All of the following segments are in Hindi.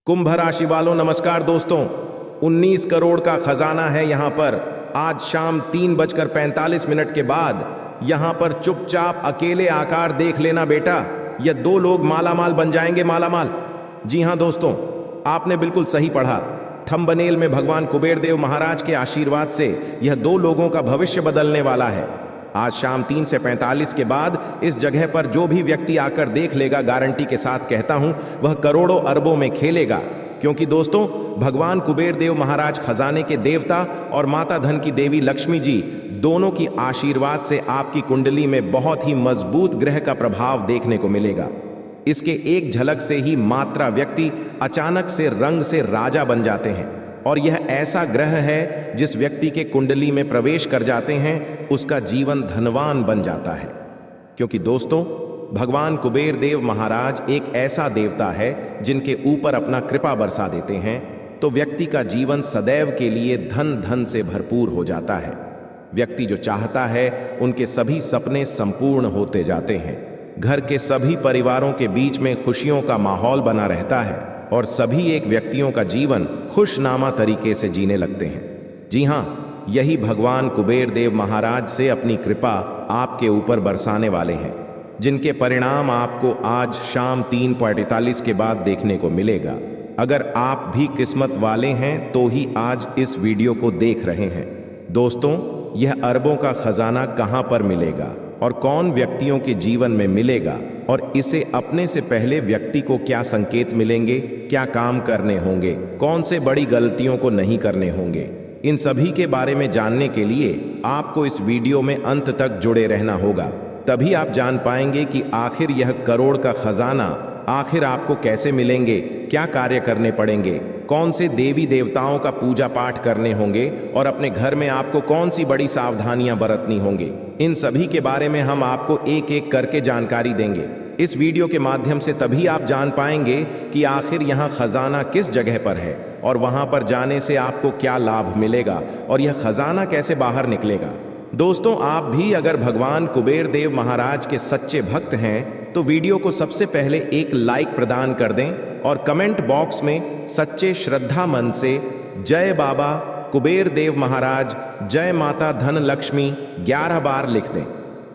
कुंभ राशि वालों नमस्कार दोस्तों। 19 करोड़ का खजाना है यहां पर। आज शाम 3:45 के बाद यहां पर चुपचाप अकेले आकार देख लेना बेटा, यह 2 लोग मालामाल बन जाएंगे, मालामाल। जी हां दोस्तों, आपने बिल्कुल सही पढ़ा। थंबनेल में भगवान कुबेर देव महाराज के आशीर्वाद से यह 2 लोगों का भविष्य बदलने वाला है। आज शाम 3 से 45 के बाद इस जगह पर जो भी व्यक्ति आकर देख लेगा, गारंटी के साथ कहता हूं, वह करोड़ों अरबों में खेलेगा। क्योंकि दोस्तों, भगवान कुबेर देव महाराज खजाने के देवता और माता धन की देवी लक्ष्मी जी दोनों की आशीर्वाद से आपकी कुंडली में बहुत ही मजबूत ग्रह का प्रभाव देखने को मिलेगा। इसके एक झलक से ही मात्रा व्यक्ति अचानक से रंग से राजा बन जाते हैं, और यह ऐसा ग्रह है जिस व्यक्ति के कुंडली में प्रवेश कर जाते हैं उसका जीवन धनवान बन जाता है। क्योंकि दोस्तों, भगवान कुबेर देव महाराज एक ऐसा देवता है जिनके ऊपर अपना कृपा बरसा देते हैं तो व्यक्ति का जीवन सदैव के लिए धन धन से भरपूर हो जाता है। व्यक्ति जो चाहता है उनके सभी सपने संपूर्ण होते जाते हैं। घर के सभी परिवारों के बीच में खुशियों का माहौल बना रहता है और सभी एक व्यक्तियों का जीवन खुशनामा तरीके से जीने लगते हैं। जी हां, यही भगवान कुबेर देव महाराज से अपनी कृपा आपके ऊपर बरसाने वाले हैं, जिनके परिणाम आपको आज शाम 3:45 के बाद देखने को मिलेगा। अगर आप भी किस्मत वाले हैं तो ही आज इस वीडियो को देख रहे हैं। दोस्तों, यह अरबों का खजाना कहां पर मिलेगा और कौन व्यक्तियों के जीवन में मिलेगा, और इसे अपने से पहले व्यक्ति को क्या संकेत मिलेंगे, क्या काम करने होंगे, कौन से बड़ी गलतियों को नहीं करने होंगे, इन सभी के बारे में जानने के लिए आपको इस वीडियो में अंत तक जुड़े रहना होगा। तभी आप जान पाएंगे कि आखिर यह करोड़ का खजाना आखिर आपको कैसे मिलेंगे, क्या कार्य करने पड़ेंगे, कौन से देवी देवताओं का पूजा पाठ करने होंगे और अपने घर में आपको कौन सी बड़ी सावधानियां बरतनी होंगी। इन सभी के बारे में हम आपको एक एक करके जानकारी देंगे इस वीडियो के माध्यम से। तभी आप जान पाएंगे कि आखिर यहाँ खजाना किस जगह पर है और वहां पर जाने से आपको क्या लाभ मिलेगा और यह खजाना कैसे बाहर निकलेगा। दोस्तों, आप भी अगर भगवान कुबेर देव महाराज के सच्चे भक्त हैं तो वीडियो को सबसे पहले एक लाइक प्रदान कर दें और कमेंट बॉक्स में सच्चे श्रद्धा मन से जय बाबा कुबेर देव महाराज, जय माता धन लक्ष्मी 11 बार लिख दें।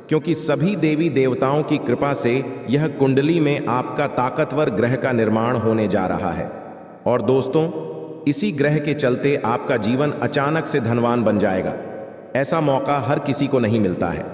क्योंकि सभी देवी देवताओं की कृपा से यह कुंडली में आपका ताकतवर ग्रह का निर्माण होने जा रहा है। और दोस्तों, इसी ग्रह के चलते आपका जीवन अचानक से धनवान बन जाएगा। ऐसा मौका हर किसी को नहीं मिलता है।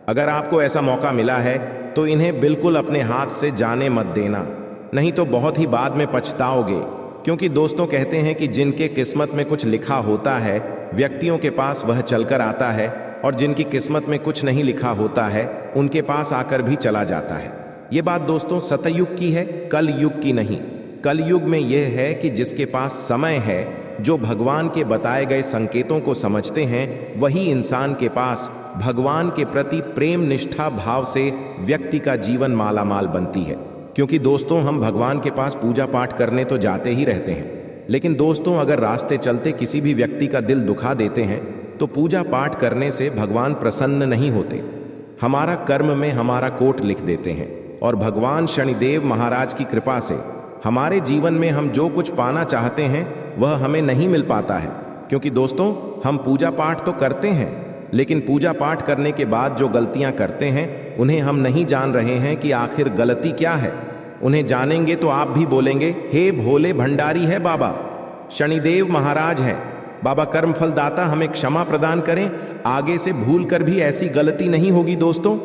अगर आपको ऐसा मौका मिला है तो इन्हें बिल्कुल अपने हाथ से जाने मत देना, नहीं तो बहुत ही बाद में पछताओगे। क्योंकि दोस्तों, कहते हैं कि जिनके किस्मत में कुछ लिखा होता है व्यक्तियों के पास वह चलकर आता है, और जिनकी किस्मत में कुछ नहीं लिखा होता है उनके पास आकर भी चला जाता है। ये बात दोस्तों सतयुग की है, कल युग की नहीं। कल युग में यह है कि जिसके पास समय है, जो भगवान के बताए गए संकेतों को समझते हैं, वही इंसान के पास भगवान के प्रति प्रेम निष्ठा भाव से व्यक्ति का जीवन मालामाल बनती है। क्योंकि दोस्तों, हम भगवान के पास पूजा पाठ करने तो जाते ही रहते हैं, लेकिन दोस्तों अगर रास्ते चलते किसी भी व्यक्ति का दिल दुखा देते हैं तो पूजा पाठ करने से भगवान प्रसन्न नहीं होते। हमारा कर्म में हमारा कोट लिख देते हैं, और भगवान शनिदेव महाराज की कृपा से हमारे जीवन में हम जो कुछ पाना चाहते हैं वह हमें नहीं मिल पाता है। क्योंकि दोस्तों, हम पूजा पाठ तो करते हैं, लेकिन पूजा पाठ करने के बाद जो गलतियां करते हैं उन्हें हम नहीं जान रहे हैं कि आखिर गलती क्या है। उन्हें जानेंगे तो आप भी बोलेंगे, हे भोले भंडारी है बाबा, शनिदेव महाराज हैं, बाबा कर्मफल दाता, हमें क्षमा प्रदान करें, आगे से भूल कर भी ऐसी गलती नहीं होगी। दोस्तों,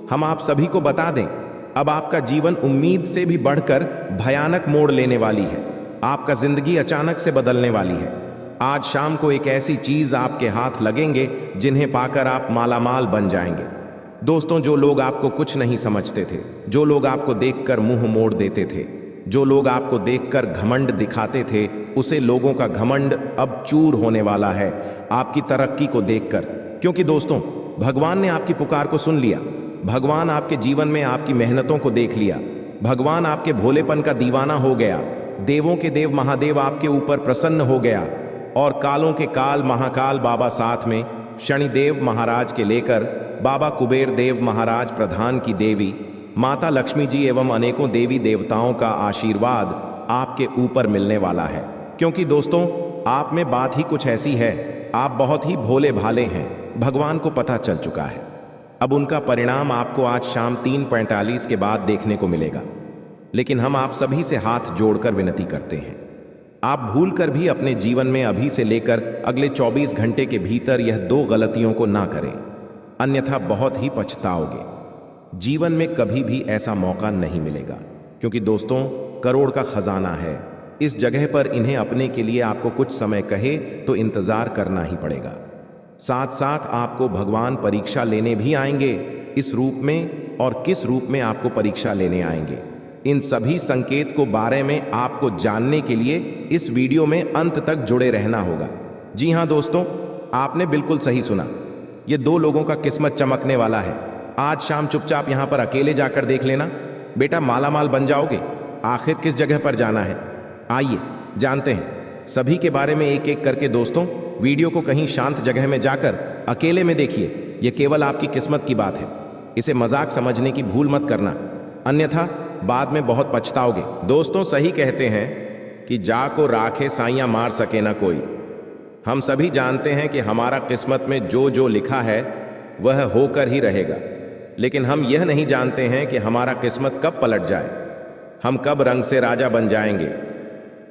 हम आप सभी को बता दें, अब आपका जीवन उम्मीद से भी बढ़कर भयानक मोड़ लेने वाली है। आपका जिंदगी अचानक से बदलने वाली है। आज शाम को एक ऐसी चीज आपके हाथ लगेंगे जिन्हें पाकर आप मालामाल बन जाएंगे। दोस्तों, जो लोग आपको कुछ नहीं समझते थे, जो लोग आपको देखकर मुंह मोड़ देते थे, जो लोग आपको देखकर घमंड दिखाते थे, उसे लोगों का घमंड अब चूर होने वाला है आपकी तरक्की को देखकर। क्योंकि दोस्तों, भगवान ने आपकी पुकार को सुन लिया। भगवान आपके जीवन में आपकी मेहनतों को देख लिया। भगवान आपके भोलेपन का दीवाना हो गया। देवों के देव महादेव आपके ऊपर प्रसन्न हो गया, और कालों के काल महाकाल बाबा साथ में शनिदेव महाराज के लेकर बाबा कुबेर देव महाराज प्रधान की देवी माता लक्ष्मी जी एवं अनेकों देवी देवताओं का आशीर्वाद आपके ऊपर मिलने वाला है। क्योंकि दोस्तों, आप में बात ही कुछ ऐसी है, आप बहुत ही भोले भाले हैं, भगवान को पता चल चुका है। अब उनका परिणाम आपको आज शाम 3:45 के बाद देखने को मिलेगा। लेकिन हम आप सभी से हाथ जोड़कर विनती करते हैं, आप भूलकर भी अपने जीवन में अभी से लेकर अगले 24 घंटे के भीतर यह 2 गलतियों को ना करें, अन्यथा बहुत ही पछताओगे। जीवन में कभी भी ऐसा मौका नहीं मिलेगा, क्योंकि दोस्तों, करोड़ का खजाना है। इस जगह पर इन्हें अपने के लिए आपको कुछ समय कहे तो इंतजार करना ही पड़ेगा। साथ साथ आपको भगवान परीक्षा लेने भी आएंगे। इस रूप में और किस रूप में आपको परीक्षा लेने आएंगे, इन सभी संकेत को बारे में आपको जानने के लिए इस वीडियो में अंत तक जुड़े रहना होगा। जी हाँ दोस्तों, आपने बिल्कुल सही सुना। ये 2 लोगों का किस्मत चमकने वाला है। आज शाम चुपचाप यहां पर अकेले जाकर देख लेना। बेटा, मालामाल बन जाओगे। आखिर किस जगह पर जाना है, आइए जानते हैं सभी के बारे में एक एक करके। दोस्तों, वीडियो को कहीं शांत जगह में जाकर अकेले में देखिए। यह केवल आपकी किस्मत की बात है, इसे मजाक समझने की भूल मत करना, अन्यथा बाद में बहुत पछताओगे। दोस्तों, सही कहते हैं कि जा को राखे साइयां मार सके ना कोई। हम सभी जानते हैं कि हमारा किस्मत में जो जो लिखा है वह होकर ही रहेगा, लेकिन हम यह नहीं जानते हैं कि हमारा किस्मत कब पलट जाए, हम कब रंग से राजा बन जाएंगे।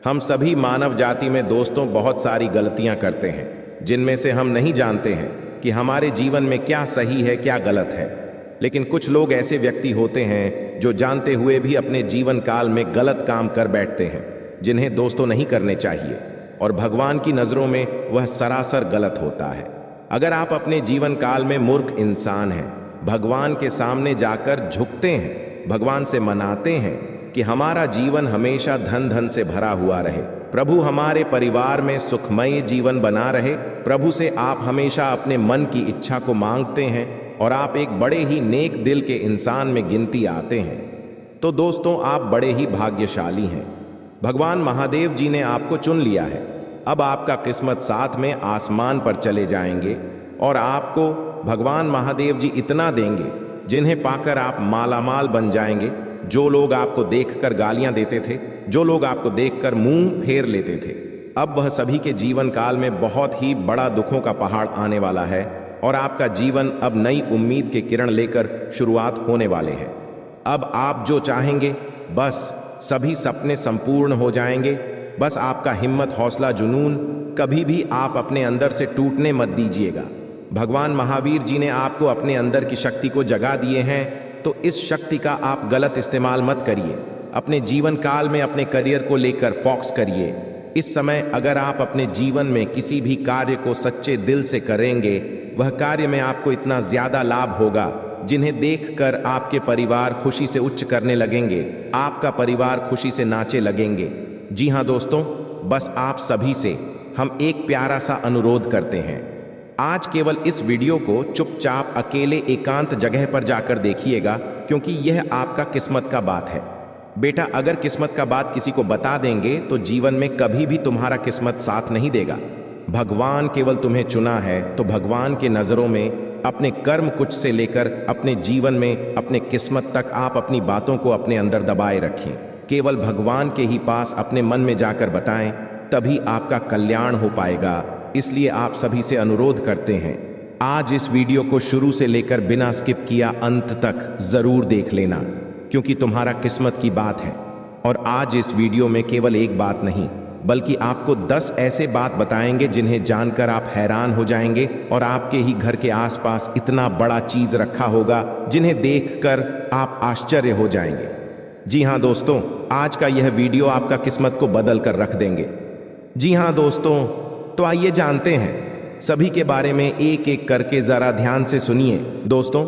हम सभी मानव जाति में दोस्तों बहुत सारी गलतियां करते हैं, जिनमें से हम नहीं जानते हैं कि हमारे जीवन में क्या सही है क्या गलत है। लेकिन कुछ लोग ऐसे व्यक्ति होते हैं जो जानते हुए भी अपने जीवन काल में गलत काम कर बैठते हैं, जिन्हें दोस्तों नहीं करने चाहिए, और भगवान की नज़रों में वह सरासर गलत होता है। अगर आप अपने जीवन काल में मूर्ख इंसान हैं, भगवान के सामने जाकर झुकते हैं, भगवान से मनाते हैं कि हमारा जीवन हमेशा धन धन से भरा हुआ रहे, प्रभु हमारे परिवार में सुखमय जीवन बना रहे, प्रभु से आप हमेशा अपने मन की इच्छा को मांगते हैं और आप एक बड़े ही नेक दिल के इंसान में गिनती आते हैं, तो दोस्तों आप बड़े ही भाग्यशाली हैं। भगवान महादेव जी ने आपको चुन लिया है। अब आपका किस्मत साथ में आसमान पर चले जाएंगे और आपको भगवान महादेव जी इतना देंगे जिन्हें पाकर आप मालामाल बन जाएंगे। जो लोग आपको देखकर गालियां देते थे, जो लोग आपको देखकर मुंह फेर लेते थे, अब वह सभी के जीवन काल में बहुत ही बड़ा दुखों का पहाड़ आने वाला है और आपका जीवन अब नई उम्मीद के किरण लेकर शुरुआत होने वाले हैं। अब आप जो चाहेंगे, बस सभी सपने संपूर्ण हो जाएंगे। बस आपका हिम्मत, हौसला, जुनून कभी भी आप अपने अंदर से टूटने मत दीजिएगा। भगवान महावीर जी ने आपको अपने अंदर की शक्ति को जगा दिए हैं, तो इस शक्ति का आप गलत इस्तेमाल मत करिए। अपने जीवन काल में अपने करियर को लेकर फोकस करिए। इस समय अगर आप अपने जीवन में किसी भी कार्य को सच्चे दिल से करेंगे, वह कार्य में आपको इतना ज्यादा लाभ होगा जिन्हें देखकर आपके परिवार खुशी से उच्च करने लगेंगे, आपका परिवार खुशी से नाचे लगेंगे। जी हाँ दोस्तों, बस आप सभी से हम एक प्यारा सा अनुरोध करते हैं। आज केवल इस वीडियो को चुपचाप अकेले एकांत जगह पर जाकर देखिएगा, क्योंकि यह आपका किस्मत का बात है। बेटा, अगर किस्मत का बात किसी को बता देंगे तो जीवन में कभी भी तुम्हारा किस्मत साथ नहीं देगा। भगवान केवल तुम्हें चुना है, तो भगवान के नज़रों में अपने कर्म कुछ से लेकर अपने जीवन में अपने किस्मत तक आप अपनी बातों को अपने अंदर दबाए रखें। केवल भगवान के ही पास अपने मन में जाकर बताएं, तभी आपका कल्याण हो पाएगा। इसलिए आप सभी से अनुरोध करते हैं, आज इस वीडियो को शुरू से लेकर बिना स्किप किया अंत तक जरूर देख लेना, क्योंकि तुम्हारा किस्मत की बात है। और आज इस वीडियो में केवल एक बात नहीं, बल्कि आपको 10 ऐसे बात बताएंगे जिन्हें जानकर आप हैरान हो जाएंगे, और आपके ही घर के आसपास इतना बड़ा चीज रखा होगा जिन्हें देखकर आप आश्चर्य हो जाएंगे। जी हाँ दोस्तों, आज का यह वीडियो आपका किस्मत को बदल कर रख देंगे। जी हाँ दोस्तों, तो आइए जानते हैं सभी के बारे में एक एक करके, जरा ध्यान से सुनिए। दोस्तों,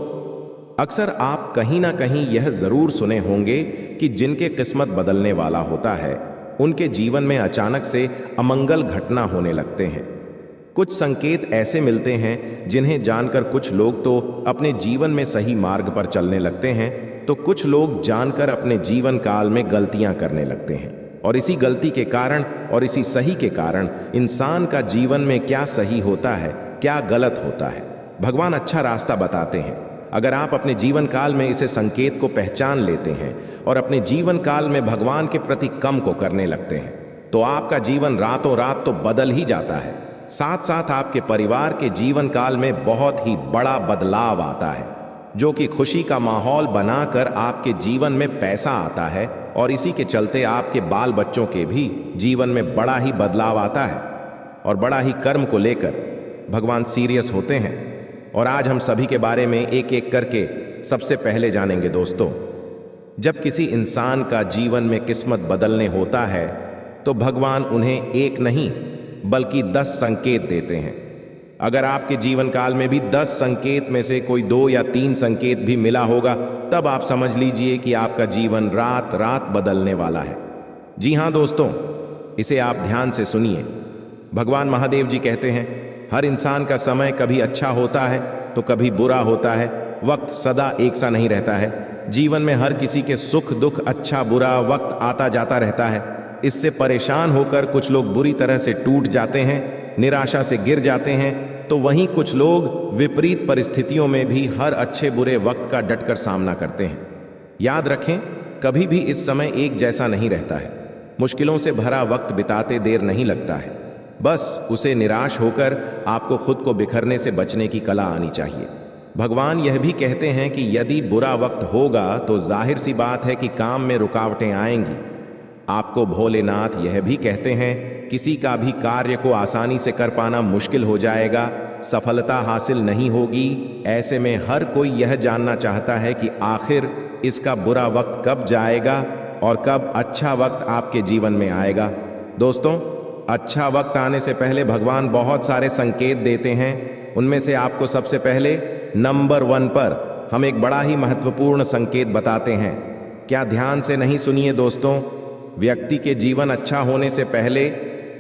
अक्सर आप कहीं ना कहीं यह जरूर सुने होंगे कि जिनके किस्मत बदलने वाला होता है, उनके जीवन में अचानक से अमंगल घटना होने लगते हैं। कुछ संकेत ऐसे मिलते हैं जिन्हें जानकर कुछ लोग तो अपने जीवन में सही मार्ग पर चलने लगते हैं, तो कुछ लोग जानकर अपने जीवन काल में गलतियां करने लगते हैं। और इसी गलती के कारण और इसी सही के कारण इंसान का जीवन में क्या सही होता है, क्या गलत होता है, भगवान अच्छा रास्ता बताते हैं। अगर आप अपने जीवन काल में इसे संकेत को पहचान लेते हैं और अपने जीवन काल में भगवान के प्रति कम को करने लगते हैं, तो आपका जीवन रातों रात तो बदल ही जाता है। साथ साथ आपके परिवार के जीवन काल में बहुत ही बड़ा बदलाव आता है, जो कि खुशी का माहौल बनाकर आपके जीवन में पैसा आता है, और इसी के चलते आपके बाल बच्चों के भी जीवन में बड़ा ही बदलाव आता है और बड़ा ही कर्म को लेकर भगवान सीरियस होते हैं। और आज हम सभी के बारे में एक एक करके सबसे पहले जानेंगे दोस्तों। जब किसी इंसान का जीवन में किस्मत बदलने होता है तो भगवान उन्हें एक नहीं बल्कि 10 संकेत देते हैं। अगर आपके जीवन काल में भी 10 संकेत में से कोई 2 या 3 संकेत भी मिला होगा, तब आप समझ लीजिए कि आपका जीवन रात रात बदलने वाला है। जी हाँ दोस्तों, इसे आप ध्यान से सुनिए। भगवान महादेव जी कहते हैं, हर इंसान का समय कभी अच्छा होता है तो कभी बुरा होता है। वक्त सदा एक सा नहीं रहता है। जीवन में हर किसी के सुख दुख, अच्छा बुरा वक्त आता जाता रहता है। इससे परेशान होकर कुछ लोग बुरी तरह से टूट जाते हैं, निराशा से गिर जाते हैं, तो वहीं कुछ लोग विपरीत परिस्थितियों में भी हर अच्छे बुरे वक्त का डटकर सामना करते हैं। याद रखें, कभी भी इस समय एक जैसा नहीं रहता है। मुश्किलों से भरा वक्त बिताते देर नहीं लगता है। बस उसे निराश होकर आपको खुद को बिखरने से बचने की कला आनी चाहिए। भगवान यह भी कहते हैं कि यदि बुरा वक्त होगा तो जाहिर सी बात है कि काम में रुकावटें आएंगी। आपको भोलेनाथ यह भी कहते हैं, किसी का भी कार्य को आसानी से कर पाना मुश्किल हो जाएगा, सफलता हासिल नहीं होगी। ऐसे में हर कोई यह जानना चाहता है कि आखिर इसका बुरा वक्त कब जाएगा और कब अच्छा वक्त आपके जीवन में आएगा। दोस्तों, अच्छा वक्त आने से पहले भगवान बहुत सारे संकेत देते हैं। उनमें से आपको सबसे पहले नंबर 1 पर हम एक बड़ा ही महत्वपूर्ण संकेत बताते हैं। क्या ध्यान से नहीं सुनिए दोस्तों। व्यक्ति के जीवन अच्छा होने से पहले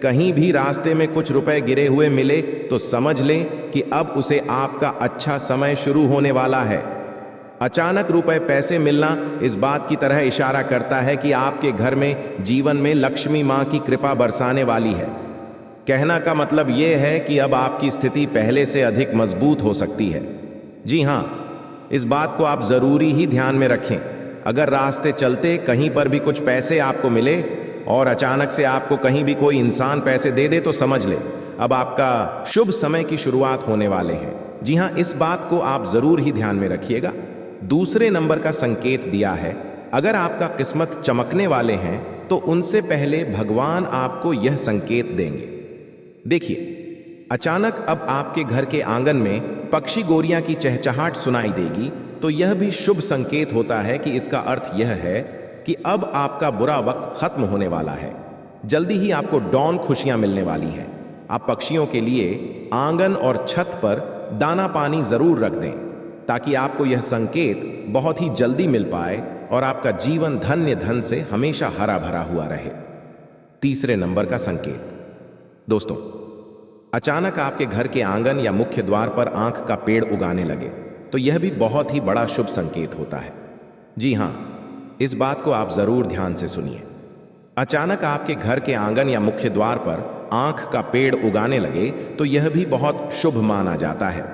कहीं भी रास्ते में कुछ रुपए गिरे हुए मिले तो समझ लें कि अब उसे आपका अच्छा समय शुरू होने वाला है। अचानक रुपए पैसे मिलना इस बात की तरह इशारा करता है कि आपके घर में जीवन में लक्ष्मी मां की कृपा बरसाने वाली है। कहना का मतलब यह है कि अब आपकी स्थिति पहले से अधिक मजबूत हो सकती है। जी हां, इस बात को आप जरूरी ही ध्यान में रखें। अगर रास्ते चलते कहीं पर भी कुछ पैसे आपको मिले और अचानक से आपको कहीं भी कोई इंसान पैसे दे दे, तो समझ ले अब आपका शुभ समय की शुरुआत होने वाले हैं। जी हां, इस बात को आप जरूर ही ध्यान में रखिएगा। दूसरे नंबर का संकेत दिया है, अगर आपका किस्मत चमकने वाले हैं तो उनसे पहले भगवान आपको यह संकेत देंगे। देखिए, अचानक अब आपके घर के आंगन में पक्षी गोरियां की चहचहाट सुनाई देगी, तो यह भी शुभ संकेत होता है कि इसका अर्थ यह है कि अब आपका बुरा वक्त खत्म होने वाला है। जल्दी ही आपको डॉन खुशियां मिलने वाली हैं। आप पक्षियों के लिए आंगन और छत पर दाना पानी जरूर रख दें, ताकि आपको यह संकेत बहुत ही जल्दी मिल पाए और आपका जीवन धन्य धन से हमेशा हरा भरा हुआ रहे। तीसरे नंबर का संकेत दोस्तों, अचानक आपके घर के आंगन या मुख्य द्वार पर आंख का पेड़ उगाने लगे, तो यह भी बहुत ही बड़ा शुभ संकेत होता है। जी हां, इस बात को आप जरूर ध्यान से सुनिए। अचानक आपके घर के आंगन या मुख्य द्वार पर आंख का पेड़ उगाने लगे, तो यह भी बहुत शुभ माना जाता है।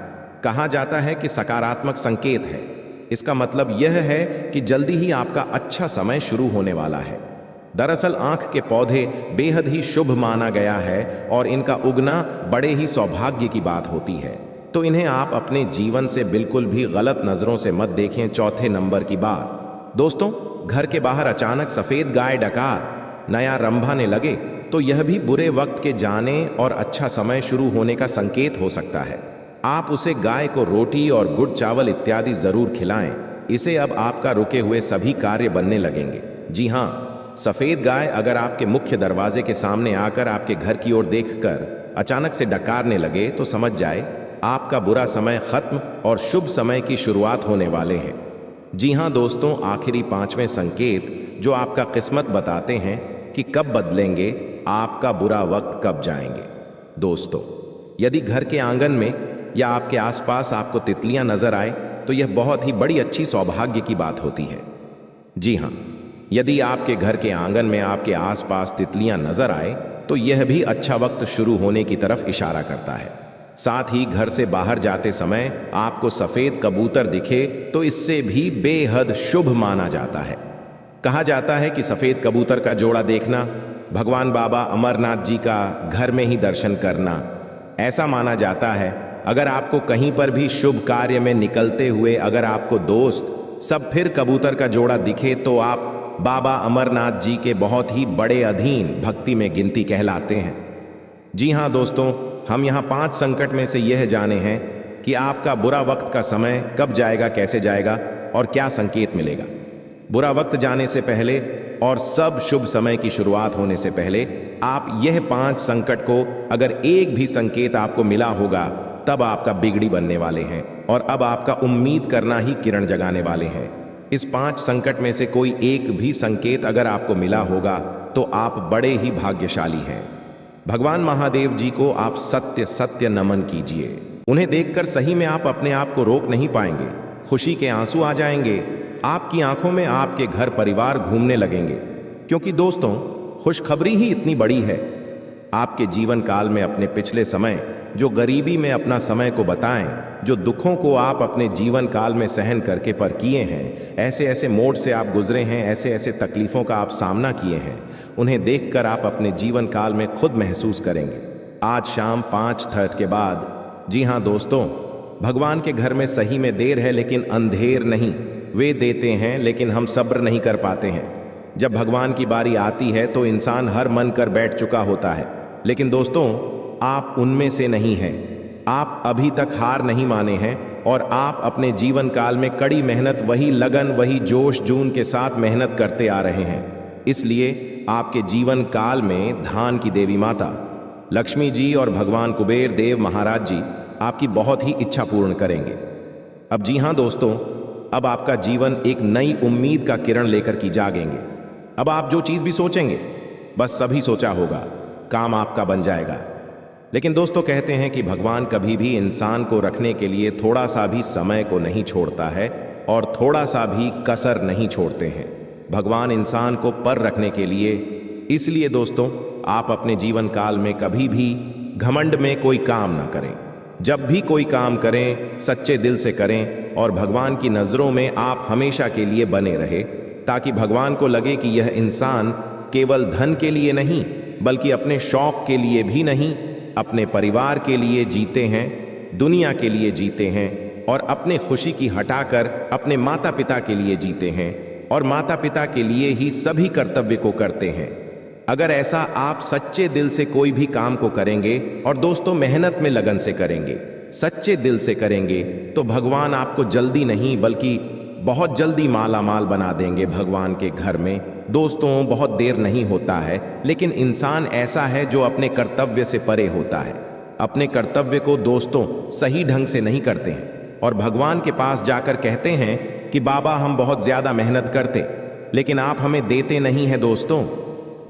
कहा जाता है कि सकारात्मक संकेत है। इसका मतलब यह है कि जल्दी ही आपका अच्छा समय शुरू होने वाला है। दरअसल आंख के पौधे बेहद ही शुभ माना गया है और इनका उगना बड़े ही सौभाग्य की बात होती है, तो इन्हें आप अपने जीवन से बिल्कुल भी गलत नजरों से मत देखें। चौथे नंबर की बात दोस्तों, घर के बाहर अचानक सफेद गाय डकार नया रंभाने लगे, तो यह भी बुरे वक्त के जाने और अच्छा समय शुरू होने का संकेत हो सकता है। आप उसे गाय को रोटी और गुड़ चावल इत्यादि जरूर खिलाएं। इसे अब आपका रुके हुए सभी कार्य बनने लगेंगे। जी हां, सफेद गाय अगर आपके मुख्य दरवाजे के सामने आकर आपके घर की ओर देखकर अचानक से डकारने लगे, तो समझ जाए आपका बुरा समय खत्म और शुभ समय की शुरुआत होने वाले हैं। जी हां दोस्तों, आखिरी 5वें संकेत जो आपका किस्मत बताते हैं कि कब बदलेंगे, आपका बुरा वक्त कब जाएंगे। दोस्तों, यदि घर के आंगन में या आपके आसपास आपको तितलियां नजर आए, तो यह बहुत ही बड़ी अच्छी सौभाग्य की बात होती है। जी हां, यदि आपके घर के आंगन में आपके आसपास तितलियां नजर आए, तो यह भी अच्छा वक्त शुरू होने की तरफ इशारा करता है। साथ ही घर से बाहर जाते समय आपको सफेद कबूतर दिखे तो इससे भी बेहद शुभ माना जाता है। कहा जाता है कि सफेद कबूतर का जोड़ा देखना भगवान बाबा अमरनाथ जी का घर में ही दर्शन करना। ऐसा माना जाता है अगर आपको कहीं पर भी शुभ कार्य में निकलते हुए अगर आपको दोस्त सब फिर कबूतर का जोड़ा दिखे तो आप बाबा अमरनाथ जी के बहुत ही बड़े अधीन भक्ति में गिनती कहलाते हैं। जी हाँ दोस्तों, हम यहाँ 5 संकट में से यह जाने हैं कि आपका बुरा वक्त का समय कब जाएगा, कैसे जाएगा और क्या संकेत मिलेगा। बुरा वक्त जाने से पहले और सब शुभ समय की शुरुआत होने से पहले आप यह 5 संकट को अगर एक भी संकेत आपको मिला होगा तब आपका बिगड़ी बनने वाले हैं और अब आपका उम्मीद करना ही किरण जगाने वाले हैं। इस 5 संकट में से कोई एक भी संकेत अगर आपको मिला होगा तो आप बड़े ही भाग्यशाली हैं। भगवान महादेव जी को आप सत्य सत्य नमन कीजिए। उन्हें देखकर सही में आप अपने आप को रोक नहीं पाएंगे, खुशी के आंसू आ जाएंगे, आपकी आंखों में आपके घर परिवार घूमने लगेंगे। क्योंकि दोस्तों, खुशखबरी ही इतनी बड़ी है। आपके जीवन काल में अपने पिछले समय जो गरीबी में अपना समय को बताएं, जो दुखों को आप अपने जीवन काल में सहन करके पर किए हैं, ऐसे ऐसे मोड़ से आप गुजरे हैं, ऐसे ऐसे तकलीफों का आप सामना किए हैं, उन्हें देखकर आप अपने जीवन काल में खुद महसूस करेंगे। आज शाम 5:30 के बाद, जी हाँ दोस्तों, भगवान के घर में सही में देर है लेकिन अंधेर नहीं। वे देते हैं लेकिन हम सब्र नहीं कर पाते हैं। जब भगवान की बारी आती है तो इंसान हर मन कर बैठ चुका होता है। लेकिन दोस्तों, आप उनमें से नहीं हैं। आप अभी तक हार नहीं माने हैं और आप अपने जीवन काल में कड़ी मेहनत, वही लगन, वही जोश जून के साथ मेहनत करते आ रहे हैं। इसलिए आपके जीवन काल में धान की देवी माता लक्ष्मी जी और भगवान कुबेर देव महाराज जी आपकी बहुत ही इच्छा पूर्ण करेंगे। अब जी हाँ दोस्तों, अब आपका जीवन एक नई उम्मीद का किरण लेकर की जागेंगे। अब आप जो चीज़ भी सोचेंगे, बस सभी सोचा होगा, काम आपका बन जाएगा। लेकिन दोस्तों, कहते हैं कि भगवान कभी भी इंसान को रखने के लिए थोड़ा सा भी समय को नहीं छोड़ता है और थोड़ा सा भी कसर नहीं छोड़ते हैं। भगवान इंसान को पर रखने के लिए। इसलिए दोस्तों, आप अपने जीवन काल में कभी भी घमंड में कोई काम ना करें। जब भी कोई काम करें, सच्चे दिल से करें और भगवान की नज़रों में आप हमेशा के लिए बने रहे, ताकि भगवान को लगे कि यह इंसान केवल धन के लिए नहीं बल्कि अपने शौक के लिए भी नहीं, अपने परिवार के लिए जीते हैं, दुनिया के लिए जीते हैं और अपने खुशी की हटाकर अपने माता पिता के लिए जीते हैं और माता पिता के लिए ही सभी कर्तव्य को करते हैं। अगर ऐसा आप सच्चे दिल से कोई भी काम को करेंगे और दोस्तों मेहनत में लगन से करेंगे, सच्चे दिल से करेंगे, तो भगवान आपको जल्दी नहीं बल्कि बहुत जल्दी माला माल बना देंगे भगवान के घर में। दोस्तों, बहुत देर नहीं होता है, लेकिन इंसान ऐसा है जो अपने कर्तव्य से परे होता है। अपने कर्तव्य को दोस्तों सही ढंग से नहीं करते हैं और भगवान के पास जाकर कहते हैं कि बाबा हम बहुत ज़्यादा मेहनत करते, लेकिन आप हमें देते नहीं हैं। दोस्तों,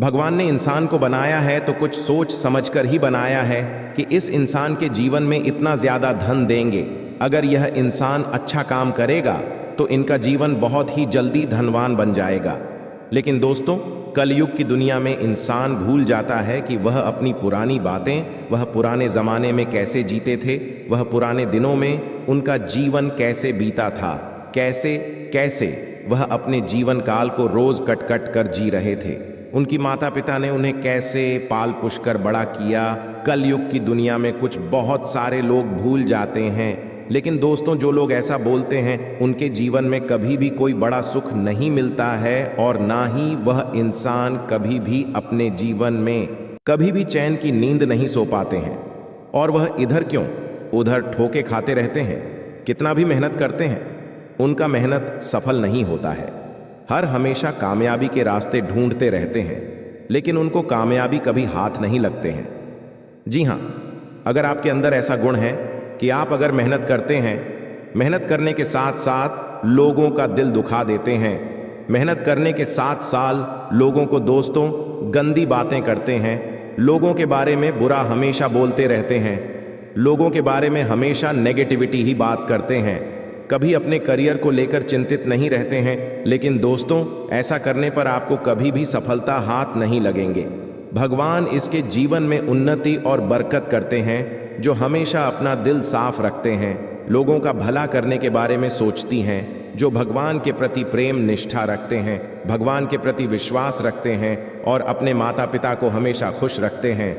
भगवान ने इंसान को बनाया है तो कुछ सोच समझकर ही बनाया है कि इस इंसान के जीवन में इतना ज़्यादा धन देंगे। अगर यह इंसान अच्छा काम करेगा तो इनका जीवन बहुत ही जल्दी धनवान बन जाएगा। लेकिन दोस्तों, कलयुग की दुनिया में इंसान भूल जाता है कि वह अपनी पुरानी बातें, वह पुराने ज़माने में कैसे जीते थे, वह पुराने दिनों में उनका जीवन कैसे बीता था, कैसे कैसे वह अपने जीवन काल को रोज़ कट कट कर जी रहे थे। उनकी माता पिता ने उन्हें कैसे पाल पुष कर बड़ा किया। कलयुग की दुनिया में कुछ बहुत सारे लोग भूल जाते हैं। लेकिन दोस्तों, जो लोग ऐसा बोलते हैं उनके जीवन में कभी भी कोई बड़ा सुख नहीं मिलता है और ना ही वह इंसान कभी भी अपने जीवन में कभी भी चैन की नींद नहीं सो पाते हैं। और वह इधर क्यों उधर ठोके खाते रहते हैं। कितना भी मेहनत करते हैं, उनका मेहनत सफल नहीं होता है। हर हमेशा कामयाबी के रास्ते ढूंढते रहते हैं, लेकिन उनको कामयाबी कभी हाथ नहीं लगते हैं। जी हाँ, अगर आपके अंदर ऐसा गुण है कि आप अगर मेहनत करते हैं, मेहनत करने के साथ साथ लोगों का दिल दुखा देते हैं, मेहनत करने के साथ साथ लोगों को दोस्तों गंदी बातें करते हैं, लोगों के बारे में बुरा हमेशा बोलते रहते हैं, लोगों के बारे में हमेशा नेगेटिविटी ही बात करते हैं, कभी अपने करियर को लेकर चिंतित नहीं रहते हैं, लेकिन दोस्तों ऐसा करने पर आपको कभी भी सफलता हाथ नहीं लगेंगे। भगवान इसके जीवन में उन्नति और बरकत करते हैं जो हमेशा अपना दिल साफ रखते हैं, लोगों का भला करने के बारे में सोचती हैं, जो भगवान के प्रति प्रेम निष्ठा रखते हैं, भगवान के प्रति विश्वास रखते हैं और अपने माता पिता को हमेशा खुश रखते हैं,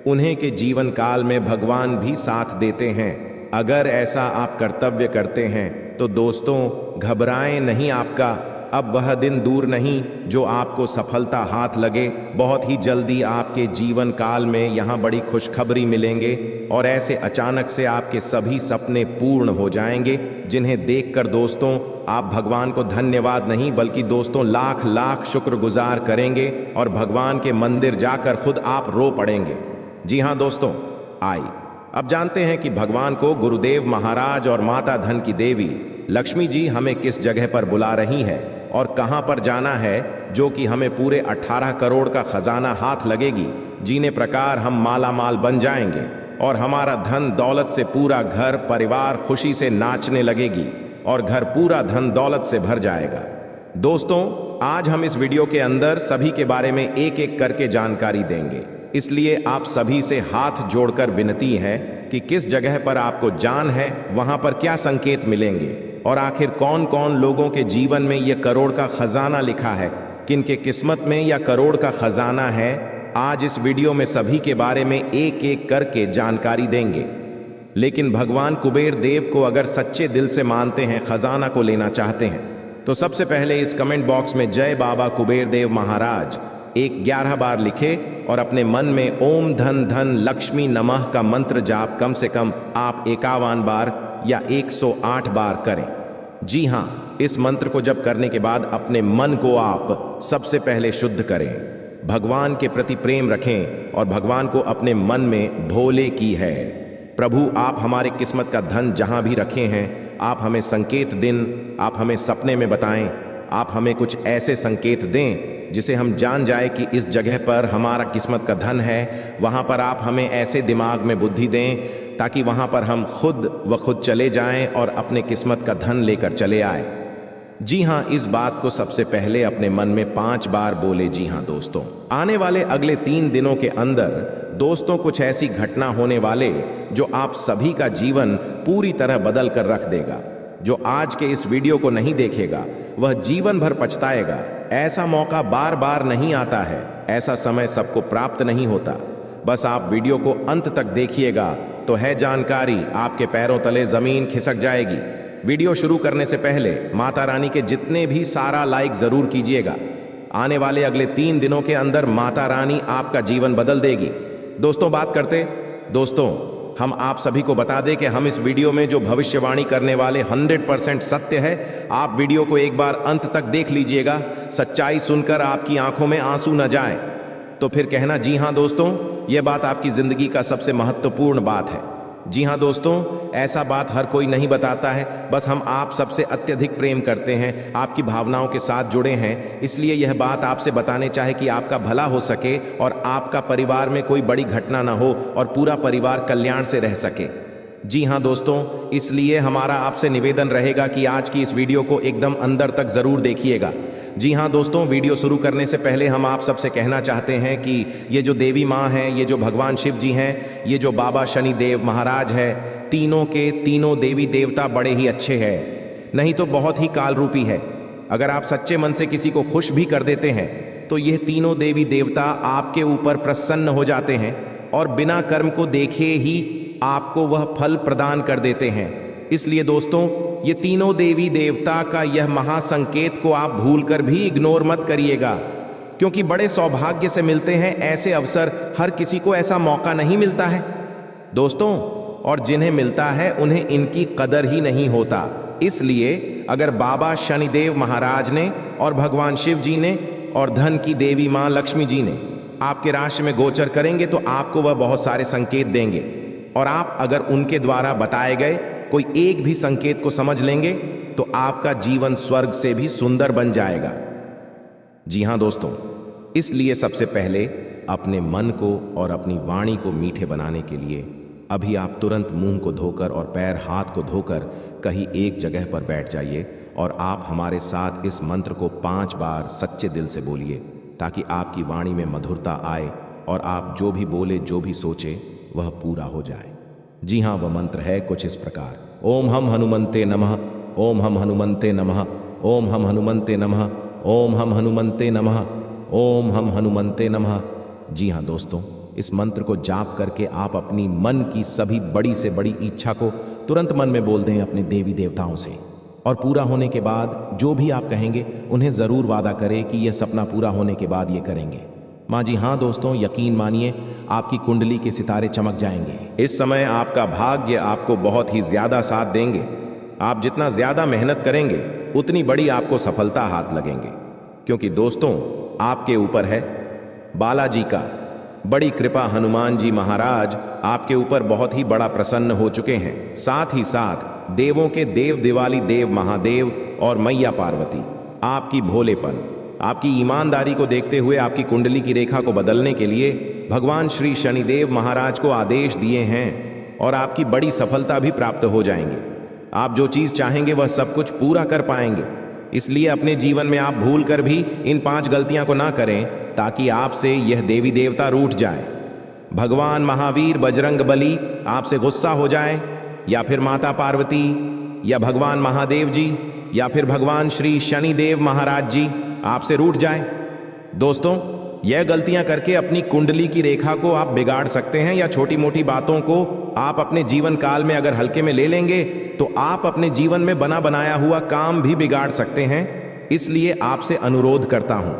उन्हें के जीवन काल में भगवान भी साथ देते हैं। अगर ऐसा आप कर्तव्य करते हैं तो दोस्तों घबराएं नहीं, आपका अब वह दिन दूर नहीं जो आपको सफलता हाथ लगे। बहुत ही जल्दी आपके जीवन काल में यहाँ बड़ी खुशखबरी मिलेंगे और ऐसे अचानक से आपके सभी सपने पूर्ण हो जाएंगे, जिन्हें देखकर दोस्तों आप भगवान को धन्यवाद नहीं बल्कि दोस्तों लाख लाख शुक्रगुजार करेंगे और भगवान के मंदिर जाकर खुद आप रो पड़ेंगे। जी हाँ दोस्तों, अब जानते हैं कि भगवान को गुरुदेव महाराज और माता धन की देवी लक्ष्मी जी हमें किस जगह पर बुला रही है और कहां पर जाना है, जो कि हमें पूरे 18 करोड़ का खजाना हाथ लगेगी, जीने प्रकार हम माला माल बन जाएंगे और हमारा धन दौलत से पूरा घर परिवार खुशी से नाचने लगेगी और घर पूरा धन दौलत से भर जाएगा। दोस्तों आज हम इस वीडियो के अंदर सभी के बारे में एक एक करके जानकारी देंगे, इसलिए आप सभी से हाथ जोड़कर विनती है कि किस जगह पर आपको जान है, वहां पर क्या संकेत मिलेंगे और आखिर कौन कौन लोगों के जीवन में यह करोड़ का खजाना लिखा है, किनके किस्मत में यह करोड़ का खजाना है। आज इस वीडियो में सभी के बारे में एक एक करके जानकारी देंगे। लेकिन भगवान कुबेर देव को अगर सच्चे दिल से मानते हैं, खजाना को लेना चाहते हैं, तो सबसे पहले इस कमेंट बॉक्स में जय बाबा कुबेर देव महाराज 11 बार लिखे और अपने मन में ओम धन धन लक्ष्मी नमः का मंत्र जाप कम से कम आप 51 बार या 108 बार करें। जी हाँ, इस मंत्र को जप करने के बाद अपने मन को आप सबसे पहले शुद्ध करें, भगवान के प्रति प्रेम रखें और भगवान को अपने मन में भोले की है। प्रभु आप हमारे किस्मत का धन जहां भी रखे हैं, आप हमें संकेत दिन, आप हमें सपने में बताएं, आप हमें कुछ ऐसे संकेत दें जिसे हम जान जाए कि इस जगह पर हमारा किस्मत का धन है। वहां पर आप हमें ऐसे दिमाग में बुद्धि दें ताकि वहां पर हम खुद चले जाएं और अपने किस्मत का धन लेकर चले आए। जी हाँ, इस बात को सबसे पहले अपने मन में 5 बार बोले। जी हाँ दोस्तों, आने वाले अगले 3 दिनों के अंदर दोस्तों कुछ ऐसी घटना होने वाले जो आप सभी का जीवन पूरी तरह बदल कर रख देगा। जो आज के इस वीडियो को नहीं देखेगा वह जीवन भर पछताएगा। ऐसा मौका बार बार नहीं आता है, ऐसा समय सबको प्राप्त नहीं होता। बस आप वीडियो को अंत तक देखिएगा तो है जानकारी आपके पैरों तले जमीन खिसक जाएगी। वीडियो शुरू करने से पहले माता रानी के जितने भी सारा लाइक जरूर कीजिएगा। आने वाले अगले 3 दिनों के अंदर माता रानी आपका जीवन बदल देगी। दोस्तों हम आप सभी को बता दें कि हम इस वीडियो में जो भविष्यवाणी करने वाले 100% सत्य है। आप वीडियो को एक बार अंत तक देख लीजिएगा, सच्चाई सुनकर आपकी आंखों में आंसू न जाए तो फिर कहना जी हाँ दोस्तों, यह बात आपकी जिंदगी का सबसे महत्वपूर्ण बात है। जी हाँ दोस्तों, ऐसा बात हर कोई नहीं बताता है, बस हम आप सबसे अत्यधिक प्रेम करते हैं, आपकी भावनाओं के साथ जुड़े हैं, इसलिए यह बात आपसे बताने चाहे कि आपका भला हो सके और आपका परिवार में कोई बड़ी घटना ना हो और पूरा परिवार कल्याण से रह सके। जी हाँ दोस्तों, इसलिए हमारा आपसे निवेदन रहेगा कि आज की इस वीडियो को एकदम अंदर तक जरूर देखिएगा। जी हाँ दोस्तों, वीडियो शुरू करने से पहले हम आप सबसे कहना चाहते हैं कि ये जो देवी माँ हैं, ये जो भगवान शिव जी हैं, ये जो बाबा शनि देव महाराज है, तीनों के तीनों देवी देवता बड़े ही अच्छे हैं, नहीं तो बहुत ही काल रूपी है। अगर आप सच्चे मन से किसी को खुश भी कर देते हैं तो यह तीनों देवी देवता आपके ऊपर प्रसन्न हो जाते हैं और बिना कर्म को देखे ही आपको वह फल प्रदान कर देते हैं। इसलिए दोस्तों, ये तीनों देवी देवता का यह महासंकेत को आप भूलकर भी इग्नोर मत करिएगा, क्योंकि बड़े सौभाग्य से मिलते हैं ऐसे अवसर। हर किसी को ऐसा मौका नहीं मिलता है दोस्तों, और जिन्हें मिलता है उन्हें इनकी कदर ही नहीं होता। इसलिए अगर बाबा शनिदेव महाराज ने और भगवान शिव जी ने और धन की देवी मां लक्ष्मी जी ने आपके राशि में गोचर करेंगे तो आपको वह बहुत सारे संकेत देंगे, और आप अगर उनके द्वारा बताए गए कोई एक भी संकेत को समझ लेंगे तो आपका जीवन स्वर्ग से भी सुंदर बन जाएगा। जी हां दोस्तों, इसलिए सबसे पहले अपने मन को और अपनी वाणी को मीठे बनाने के लिए अभी आप तुरंत मुंह को धोकर और पैर हाथ को धोकर कहीं एक जगह पर बैठ जाइए और आप हमारे साथ इस मंत्र को 5 बार सच्चे दिल से बोलिए, ताकि आपकी वाणी में मधुरता आए और आप जो भी बोले, जो भी सोचे, वह पूरा हो जाए। जी हाँ, वह मंत्र है कुछ इस प्रकार। ओम हम हनुमंते नमः, ओम हम हनुमंते नमः, ओम हम हनुमंते नमः, ओम हम हनुमंते नमः, ओम हम हनुमंते नमः। जी हाँ दोस्तों, इस मंत्र को जाप करके आप अपनी मन की सभी बड़ी से बड़ी इच्छा को तुरंत मन में बोल दें अपने देवी देवताओं से, और पूरा होने के बाद जो भी आप कहेंगे उन्हें ज़रूर वादा करें कि यह सपना पूरा होने के बाद ये करेंगे। माँ जी हाँ दोस्तों, यकीन मानिए आपकी कुंडली के सितारे चमक जाएंगे। इस समय आपका भाग्य आपको बहुत ही ज्यादा साथ देंगे। आप जितना ज्यादा मेहनत करेंगे उतनी बड़ी आपको सफलता हाथ लगेंगे, क्योंकि दोस्तों आपके ऊपर है बालाजी का बड़ी कृपा। हनुमान जी महाराज आपके ऊपर बहुत ही बड़ा प्रसन्न हो चुके हैं। साथ ही साथ देवों के देव दिवाली देव महादेव और मैया पार्वती आपकी भोलेपन, आपकी ईमानदारी को देखते हुए आपकी कुंडली की रेखा को बदलने के लिए भगवान श्री शनिदेव महाराज को आदेश दिए हैं, और आपकी बड़ी सफलता भी प्राप्त हो जाएंगे। आप जो चीज़ चाहेंगे वह सब कुछ पूरा कर पाएंगे। इसलिए अपने जीवन में आप भूल कर भी इन 5 गलतियां को ना करें, ताकि आपसे यह देवी देवता रूठ जाए। भगवान महावीर बजरंग बली आपसे गुस्सा हो जाए, या फिर माता पार्वती, या भगवान महादेव जी, या फिर भगवान श्री शनिदेव महाराज जी आपसे रूठ जाए। दोस्तों, यह गलतियां करके अपनी कुंडली की रेखा को आप बिगाड़ सकते हैं, या छोटी मोटी बातों को आप अपने जीवन काल में अगर हल्के में ले लेंगे तो आप अपने जीवन में बना बनाया हुआ काम भी बिगाड़ सकते हैं। इसलिए आपसे अनुरोध करता हूं,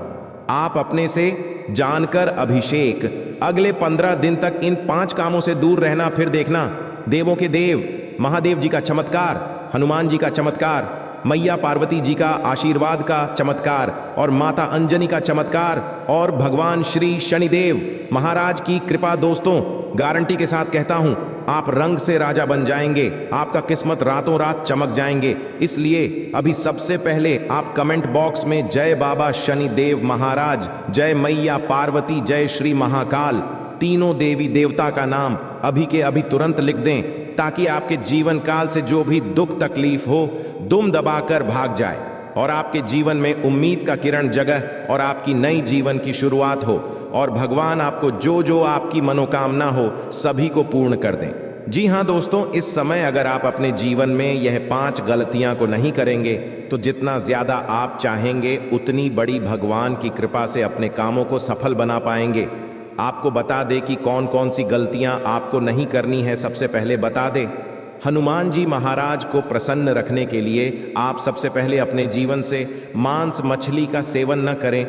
आप अपने से जानकर अभिषेक अगले 15 दिन तक इन 5 कामों से दूर रहना। फिर देखना देवों के देव महादेव जी का चमत्कार, हनुमान जी का चमत्कार, मैया पार्वती जी का आशीर्वाद का चमत्कार, और माता अंजनी का चमत्कार, और भगवान श्री शनिदेव महाराज की कृपा। दोस्तों गारंटी के साथ कहता हूं, आप रंग से राजा बन जाएंगे, आपका किस्मत रातों रात चमक जाएंगे। इसलिए अभी सबसे पहले आप कमेंट बॉक्स में जय बाबा शनिदेव महाराज, जय मैया पार्वती, जय श्री महाकाल, तीनों देवी देवता का नाम अभी के अभी तुरंत लिख दें, ताकि आपके जीवन काल से जो भी दुख तकलीफ हो दुम दबाकर भाग जाए, और आपके जीवन में उम्मीद का किरण जगह और आपकी नई जीवन की शुरुआत हो, और भगवान आपको जो जो आपकी मनोकामना हो सभी को पूर्ण कर दें। जी हाँ दोस्तों, इस समय अगर आप अपने जीवन में यह 5 गलतियां को नहीं करेंगे तो जितना ज्यादा आप चाहेंगे उतनी बड़ी भगवान की कृपा से अपने कामों को सफल बना पाएंगे। आपको बता दे कि कौन कौन सी गलतियां आपको नहीं करनी है। सबसे पहले बता दें, हनुमान जी महाराज को प्रसन्न रखने के लिए आप सबसे पहले अपने जीवन से मांस मछली का सेवन न करें।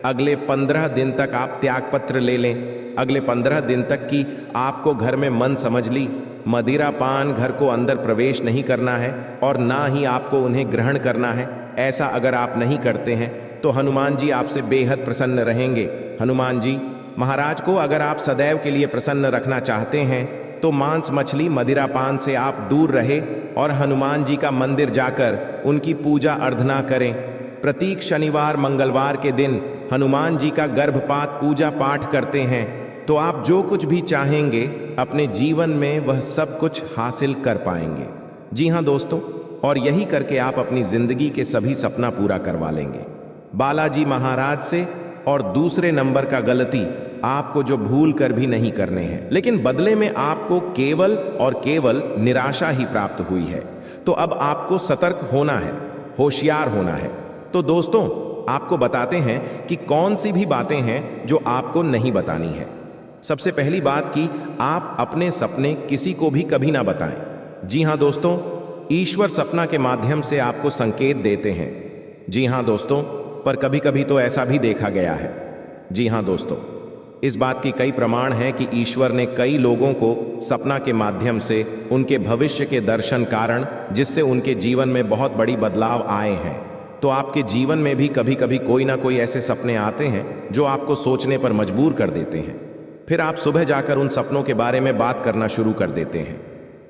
अगले 15 दिन तक आप त्यागपत्र ले लें। अगले 15 दिन तक की आपको घर में मन समझ ली मदिरा पान घर को अंदर प्रवेश नहीं करना है, और ना ही आपको उन्हें ग्रहण करना है। ऐसा अगर आप नहीं करते हैं तो हनुमान जी आपसे बेहद प्रसन्न रहेंगे। हनुमान जी महाराज को अगर आप सदैव के लिए प्रसन्न रखना चाहते हैं तो मांस मछली मदिरा पान से आप दूर रहे, और हनुमान जी का मंदिर जाकर उनकी पूजा अर्चना करें। प्रत्येक शनिवार मंगलवार के दिन हनुमान जी का गर्भपात पूजा पाठ करते हैं तो आप जो कुछ भी चाहेंगे अपने जीवन में वह सब कुछ हासिल कर पाएंगे। जी हाँ दोस्तों, और यही करके आप अपनी जिंदगी के सभी सपना पूरा करवा लेंगे बालाजी महाराज से। और दूसरे नंबर का गलती आपको जो भूल कर भी नहीं करने हैं, लेकिन बदले में आपको केवल और केवल निराशा ही प्राप्त हुई है, तो अब आपको सतर्क होना है, होशियार होना है। तो दोस्तों आपको बताते हैं कि कौन सी भी बातें हैं जो आपको नहीं बतानी है। सबसे पहली बात कि आप अपने सपने किसी को भी कभी ना बताएं। जी हाँ दोस्तों, ईश्वर सपना के माध्यम से आपको संकेत देते हैं। जी हाँ दोस्तों, पर कभी कभी तो ऐसा भी देखा गया है। जी हाँ दोस्तों, इस बात की कई प्रमाण हैं कि ईश्वर ने कई लोगों को सपना के माध्यम से उनके भविष्य के दर्शन कारण, जिससे उनके जीवन में बहुत बड़ी बदलाव आए हैं। तो आपके जीवन में भी कभी कभी कोई ना कोई ऐसे सपने आते हैं जो आपको सोचने पर मजबूर कर देते हैं। फिर आप सुबह जाकर उन सपनों के बारे में बात करना शुरू कर देते हैं।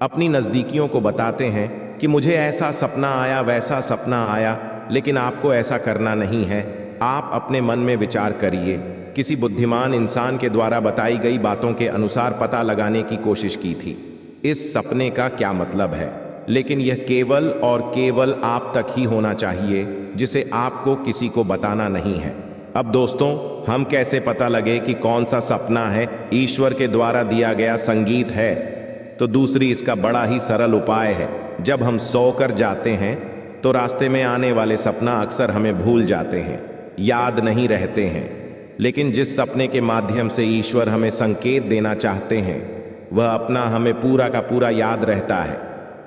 अपनी नज़दीकियों को बताते हैं कि मुझे ऐसा सपना आया, वैसा सपना आया, लेकिन आपको ऐसा करना नहीं है। आप अपने मन में विचार करिए। किसी बुद्धिमान इंसान के द्वारा बताई गई बातों के अनुसार पता लगाने की कोशिश की थी इस सपने का क्या मतलब है, लेकिन यह केवल और केवल आप तक ही होना चाहिए, जिसे आपको किसी को बताना नहीं है। अब दोस्तों, हम कैसे पता लगे कि कौन सा सपना है ईश्वर के द्वारा दिया गया संगीत है? तो दूसरी इसका बड़ा ही सरल उपाय है। जब हम सोकर जाते हैं तो रास्ते में आने वाले सपना अक्सर हमें भूल जाते हैं, याद नहीं रहते हैं। लेकिन जिस सपने के माध्यम से ईश्वर हमें संकेत देना चाहते हैं वह अपना हमें पूरा का पूरा याद रहता है।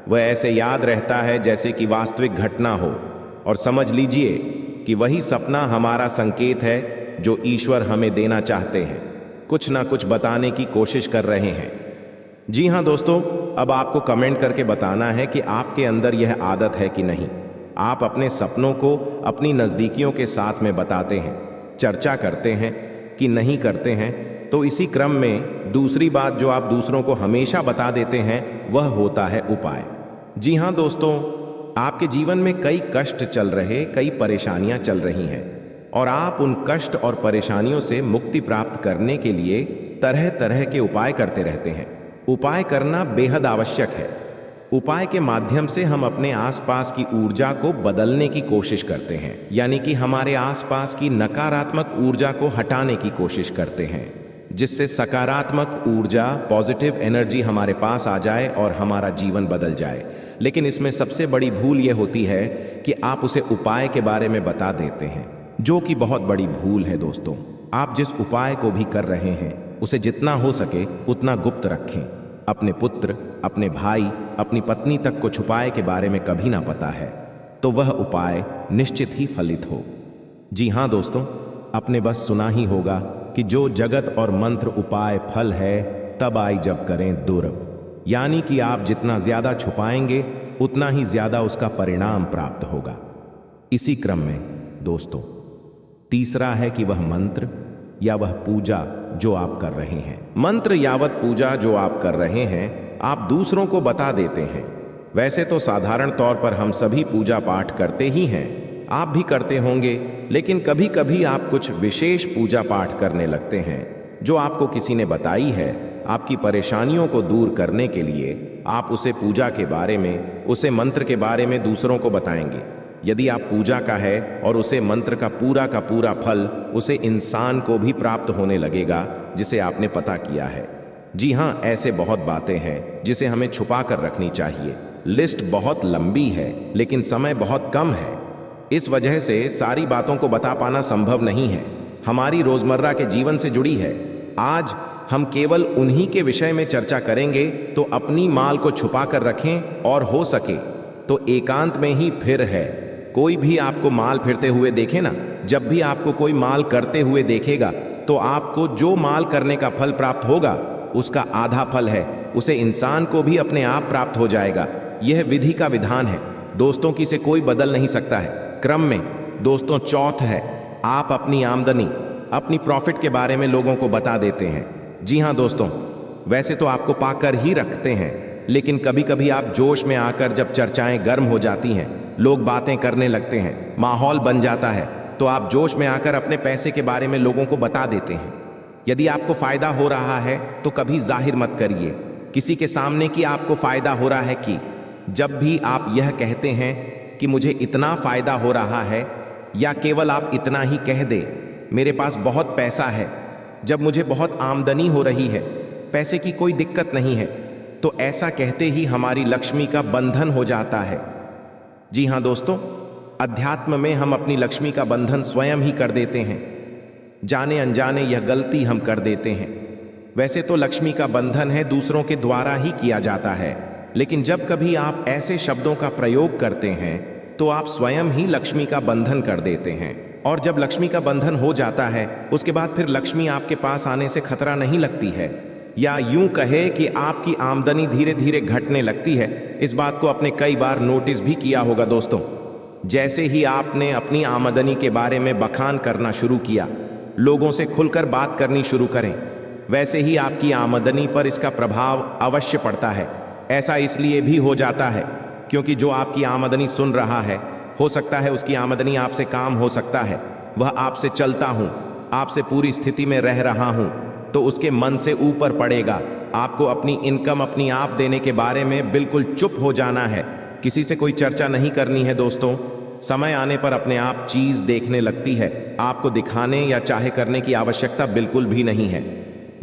वह ऐसे याद रहता है जैसे कि वास्तविक घटना हो। और समझ लीजिए कि वही सपना हमारा संकेत है जो ईश्वर हमें देना चाहते हैं, कुछ ना कुछ बताने की कोशिश कर रहे हैं। जी हाँ दोस्तों, अब आपको कमेंट करके बताना है कि आपके अंदर यह आदत है कि नहीं। आप अपने सपनों को अपनी नज़दीकियों के साथ में बताते हैं, चर्चा करते हैं कि नहीं करते हैं। तो इसी क्रम में दूसरी बात जो आप दूसरों को हमेशा बता देते हैं वह होता है उपाय। जी हाँ दोस्तों, आपके जीवन में कई कष्ट चल रहे, कई परेशानियां चल रही हैं और आप उन कष्ट और परेशानियों से मुक्ति प्राप्त करने के लिए तरह तरह के उपाय करते रहते हैं। उपाय करना बेहद आवश्यक है। उपाय के माध्यम से हम अपने आसपास की ऊर्जा को बदलने की कोशिश करते हैं, यानी कि हमारे आसपास की नकारात्मक ऊर्जा को हटाने की कोशिश करते हैं, जिससे सकारात्मक ऊर्जा, पॉजिटिव एनर्जी हमारे पास आ जाए और हमारा जीवन बदल जाए। लेकिन इसमें सबसे बड़ी भूल यह होती है कि आप उसे उपाय के बारे में बता देते हैं, जो कि बहुत बड़ी भूल है दोस्तों। आप जिस उपाय को भी कर रहे हैं उसे जितना हो सके उतना गुप्त रखें। अपने पुत्र, अपने भाई, अपनी पत्नी तक को छुपाए के बारे में कभी ना पता है, तो वह उपाय निश्चित ही फलित हो। जी हाँ दोस्तों, आपने बस सुना ही होगा कि जो जगत और मंत्र उपाय फल है तब आई जब करें दुर्लभ, यानी कि आप जितना ज्यादा छुपाएंगे उतना ही ज्यादा उसका परिणाम प्राप्त होगा। इसी क्रम में दोस्तों, तीसरा है कि वह मंत्र या वह पूजा जो आप कर रहे हैं, मंत्र यावत पूजा जो आप कर रहे हैं, आप दूसरों को बता देते हैं। वैसे तो साधारण तौर पर हम सभी पूजा पाठ करते ही हैं, आप भी करते होंगे, लेकिन कभी कभी आप कुछ विशेष पूजा पाठ करने लगते हैं जो आपको किसी ने बताई है। आपकी परेशानियों को दूर करने के लिए आप उसे पूजा के बारे में, उसे मंत्र के बारे में दूसरों को बताएंगे। यदि आप पूजा का है और उसे मंत्र का पूरा फल उसे इंसान को भी प्राप्त होने लगेगा जिसे आपने पता किया है। जी हाँ, ऐसे बहुत बातें हैं जिसे हमें छुपा कर रखनी चाहिए। लिस्ट बहुत लंबी है लेकिन समय बहुत कम है, इस वजह से सारी बातों को बता पाना संभव नहीं है। हमारी रोजमर्रा के जीवन से जुड़ी है। आज हम केवल उन्हीं के विषय में चर्चा करेंगे, तो अपनी माल को छुपा कर रखें और हो सके तो एकांत में ही फिर है। कोई भी आपको माल फिरते हुए देखे ना, जब भी आपको कोई माल करते हुए देखेगा तो आपको जो माल करने का फल प्राप्त होगा उसका आधा फल है, उसे इंसान को भी अपने आप प्राप्त हो जाएगा। यह विधि का विधान है दोस्तों, की से कोई बदल नहीं सकता है। क्रम में दोस्तों, चौथ है, आप अपनी आमदनी, अपनी प्रॉफिट के बारे में लोगों को बता देते हैं। जी हाँ दोस्तों, वैसे तो आपको पाकर ही रखते हैं, लेकिन कभी कभी आप जोश में आकर जब चर्चाएं गर्म हो जाती हैं, लोग बातें करने लगते हैं, माहौल बन जाता है, तो आप जोश में आकर अपने पैसे के बारे में लोगों को बता देते हैं। यदि आपको फायदा हो रहा है तो कभी जाहिर मत करिए किसी के सामने कि आपको फायदा हो रहा है। कि जब भी आप यह कहते हैं कि मुझे इतना फायदा हो रहा है, या केवल आप इतना ही कह दे मेरे पास बहुत पैसा है, जब मुझे बहुत आमदनी हो रही है, पैसे की कोई दिक्कत नहीं है, तो ऐसा कहते ही हमारी लक्ष्मी का बंधन हो जाता है। जी हाँ दोस्तों, अध्यात्म में हम अपनी लक्ष्मी का बंधन स्वयं ही कर देते हैं। जाने अनजाने यह गलती हम कर देते हैं। वैसे तो लक्ष्मी का बंधन है दूसरों के द्वारा ही किया जाता है, लेकिन जब कभी आप ऐसे शब्दों का प्रयोग करते हैं तो आप स्वयं ही लक्ष्मी का बंधन कर देते हैं। और जब लक्ष्मी का बंधन हो जाता है उसके बाद फिर लक्ष्मी आपके पास आने से खतरा नहीं लगती है, या यूं कहे कि आपकी आमदनी धीरे धीरे घटने लगती है। इस बात को आपने कई बार नोटिस भी किया होगा दोस्तों। जैसे ही आपने अपनी आमदनी के बारे में बखान करना शुरू किया, लोगों से खुलकर बात करनी शुरू करें, वैसे ही आपकी आमदनी पर इसका प्रभाव अवश्य पड़ता है। ऐसा इसलिए भी हो जाता है क्योंकि जो आपकी आमदनी सुन रहा है, हो सकता है उसकी आमदनी आपसे काम हो सकता है, वह आपसे चलता हूं, आपसे पूरी स्थिति में रह रहा हूं, तो उसके मन से ऊपर पड़ेगा। आपको अपनी इनकम अपनी आप देने के बारे में बिल्कुल चुप हो जाना है, किसी से कोई चर्चा नहीं करनी है दोस्तों। समय आने पर अपने आप चीज देखने लगती है, आपको दिखाने या चाहे करने की आवश्यकता बिल्कुल भी नहीं है।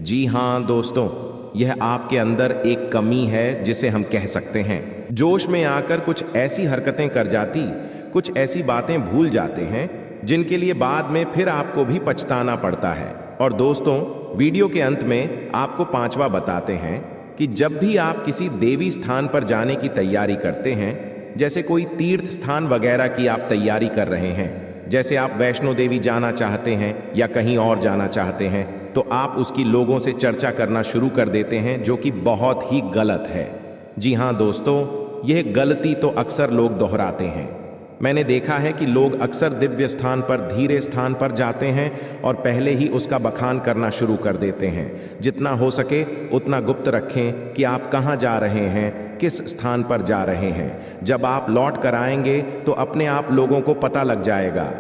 जी हाँ दोस्तों, यह आपके अंदर एक कमी है जिसे हम कह सकते हैं। जोश में आकर कुछ ऐसी हरकतें कर जाती, कुछ ऐसी बातें भूल जाते हैं जिनके लिए बाद में फिर आपको भी पछताना पड़ता है। और दोस्तों, वीडियो के अंत में आपको पांचवा बताते हैं कि जब भी आप किसी देवी स्थान पर जाने की तैयारी करते हैं, जैसे कोई तीर्थ स्थान वगैरह की आप तैयारी कर रहे हैं, जैसे आप वैष्णो देवी जाना चाहते हैं या कहीं और जाना चाहते हैं, तो आप उसकी लोगों से चर्चा करना शुरू कर देते हैं, जो कि बहुत ही गलत है। जी हाँ दोस्तों, यह गलती तो अक्सर लोग दोहराते हैं। मैंने देखा है कि लोग अक्सर दिव्य स्थान पर, धीरे स्थान पर जाते हैं और पहले ही उसका बखान करना शुरू कर देते हैं। जितना हो सके उतना गुप्त रखें कि आप कहाँ जा रहे हैं, किस स्थान पर जा रहे हैं। जब आप लौट कर आएंगे तो अपने आप लोगों को पता लग जाएगा,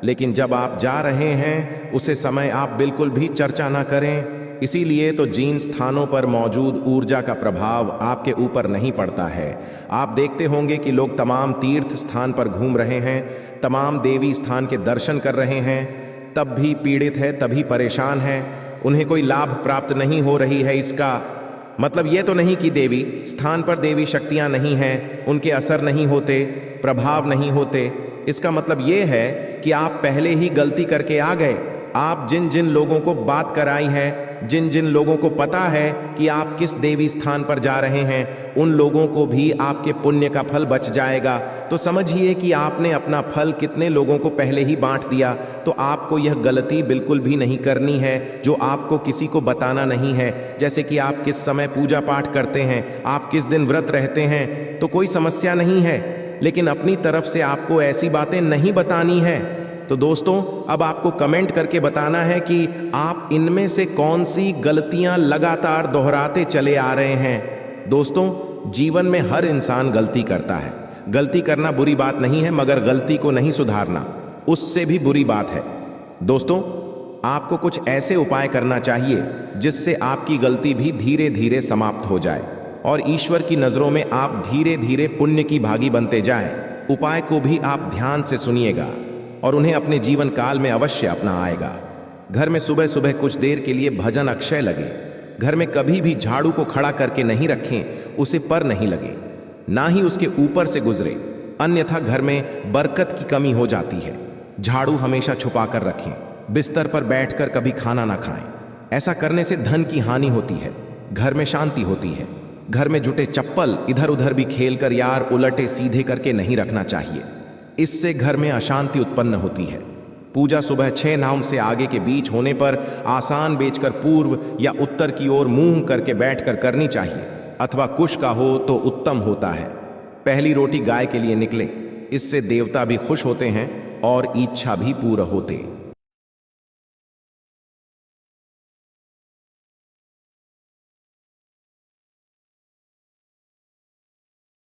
लेकिन जब आप जा रहे हैं उसे समय आप बिल्कुल भी चर्चा ना करें। इसीलिए तो जिन स्थानों पर मौजूद ऊर्जा का प्रभाव आपके ऊपर नहीं पड़ता है। आप देखते होंगे कि लोग तमाम तीर्थ स्थान पर घूम रहे हैं, तमाम देवी स्थान के दर्शन कर रहे हैं, तब भी पीड़ित है, तभी परेशान है, उन्हें कोई लाभ प्राप्त नहीं हो रही है। इसका मतलब ये तो नहीं कि देवी स्थान पर देवी शक्तियां नहीं हैं, उनके असर नहीं होते, प्रभाव नहीं होते। इसका मतलब ये है कि आप पहले ही गलती करके आ गए। आप जिन जिन लोगों को बात कराई है, जिन जिन लोगों को पता है कि आप किस देवी स्थान पर जा रहे हैं, उन लोगों को भी आपके पुण्य का फल बच जाएगा। तो समझिए कि आपने अपना फल कितने लोगों को पहले ही बांट दिया। तो आपको यह गलती बिल्कुल भी नहीं करनी है जो आपको किसी को बताना नहीं है। जैसे कि आप किस समय पूजा पाठ करते हैं, आप किस दिन व्रत रहते हैं, तो कोई समस्या नहीं है, लेकिन अपनी तरफ से आपको ऐसी बातें नहीं बतानी है। तो दोस्तों, अब आपको कमेंट करके बताना है कि आप इनमें से कौन सी गलतियां लगातार दोहराते चले आ रहे हैं। दोस्तों, जीवन में हर इंसान गलती करता है। गलती करना बुरी बात नहीं है, मगर गलती को नहीं सुधारना उससे भी बुरी बात है। दोस्तों, आपको कुछ ऐसे उपाय करना चाहिए जिससे आपकी गलती भी धीरे धीरे समाप्त हो जाए और ईश्वर की नजरों में आप धीरे धीरे पुण्य की भागी बनते जाएं। उपाय को भी आप ध्यान से सुनिएगा और उन्हें अपने जीवन काल में अवश्य अपना आएगा। घर में सुबह सुबह कुछ देर के लिए भजन अक्षय लगे। घर में कभी भी झाड़ू को खड़ा करके नहीं रखें, उसे पर नहीं लगे, ना ही उसके ऊपर से गुजरे, अन्यथा घर में बरकत की कमी हो जाती है। झाड़ू हमेशा छुपा कर रखें। बिस्तर पर बैठकर कभी खाना ना खाएं। ऐसा करने से धन की हानि होती है, घर में शांति होती है। घर में जुटे चप्पल इधर उधर भी खेलकर यार उलटे सीधे करके नहीं रखना चाहिए, इससे घर में अशांति उत्पन्न होती है। पूजा सुबह 6 नाम से आगे के बीच होने पर आसान बेचकर पूर्व या उत्तर की ओर मुंह करके बैठकर करनी चाहिए, अथवा कुश का हो तो उत्तम होता है। पहली रोटी गाय के लिए निकले, इससे देवता भी खुश होते हैं और इच्छा भी पूर्ण होते।